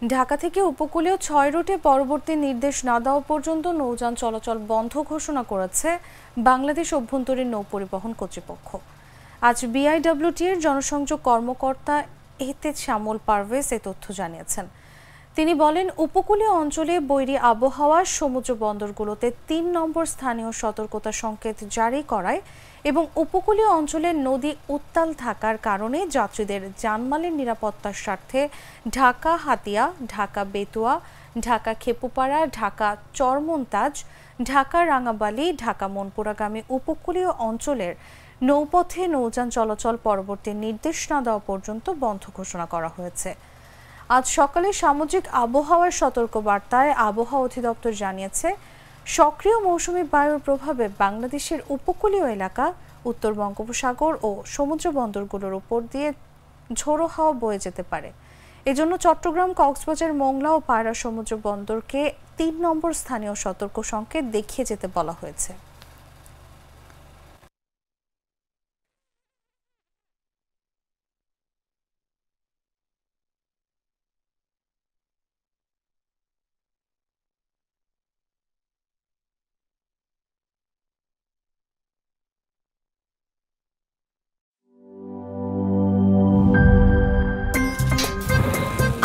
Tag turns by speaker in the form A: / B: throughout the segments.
A: ঢাকা থেকে উপকূলীয় ৬ রুটে পরবর্তী নির্দেশ না দেওয়া পর্যন্ত নৌযান চলাচল বন্ধ ঘোষণা করেছে বাংলাদেশ অভ্যন্তরীণ নৌ পরিবহন কর্তৃপক্ষ। আজ বিআইডব্লিউটি-এর জনসংযোগ কর্মকর্তা এহতেজ শ্যামল পারভেজ এ তথ্য জানিয়েছেন। তিনি বলেন, উপকূলীয় অঞ্চলে বৈরী আবহাওয়া সমুদ্র বন্দরগুলোতে ৩ নম্বর স্থানীয় সতর্কতা সংকেত জারি করায় এবং উপকূলীয় অঞ্চলে নদী উত্তাল থাকার কারণে যাত্রীদের জানমালের নিরাপত্তার স্বার্থে ঢাকা হাতিয়া, ঢাকা বেতুয়া, ঢাকা খেপুপাড়া, ঢাকা চরমন্তাজ, ঢাকা রাঙাবালি, ঢাকা মনপুরাগামী উপকূলীয় অঞ্চলের নৌপথে নৌযান চলাচল পরবর্তী নির্দেশ না দেওয়া পর্যন্ত বন্ধ ঘোষণা করা হয়েছে। আজ সকালে সামুদ্রিক আবহাওয়ার সতর্কবার্তায় আবহাওয়া অধিদপ্তর জানিয়েছে, সক্রিয় মৌসুমী বায়ুর প্রভাবে বাংলাদেশের উপকূলীয় এলাকা, উত্তর বঙ্গোপসাগর ও সমুদ্র বন্দরগুলোর উপর দিয়ে ঝোড়ো হাওয়া বয়ে যেতে পারে। এজন্য চট্টগ্রাম, কক্সবাজার, মোংলা ও পায়রা সমুদ্র বন্দরকে ৩ নম্বর স্থানীয় সতর্ক সংকেত দেখিয়ে যেতে বলা হয়েছে।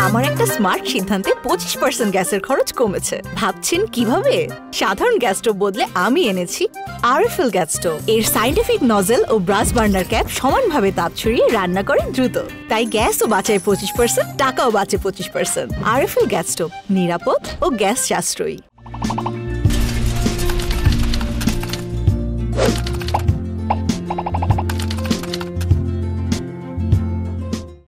B: আমার একটা স্মার্ট সিদ্ধান্তে 25% গ্যাসের খরচ কমেছে। ভাবছেন কিভাবে? সাধারণ গ্যাস স্টোভ বদলে আমি এনেছি আরএফএল গ্যাস স্টোভ। এর সাইন্টিফিক নজল ও ব্রাস বার্নার ক্যাপ সমানভাবে তাপ ছড়িয়ে রান্না করে দ্রুত, তাই গ্যাসও বাঁচায় 25%, টাকাও বাঁচে 25%। আরএফএল গ্যাস স্টোভ নিরাপদ ও গ্যাস সাশ্রয়ী।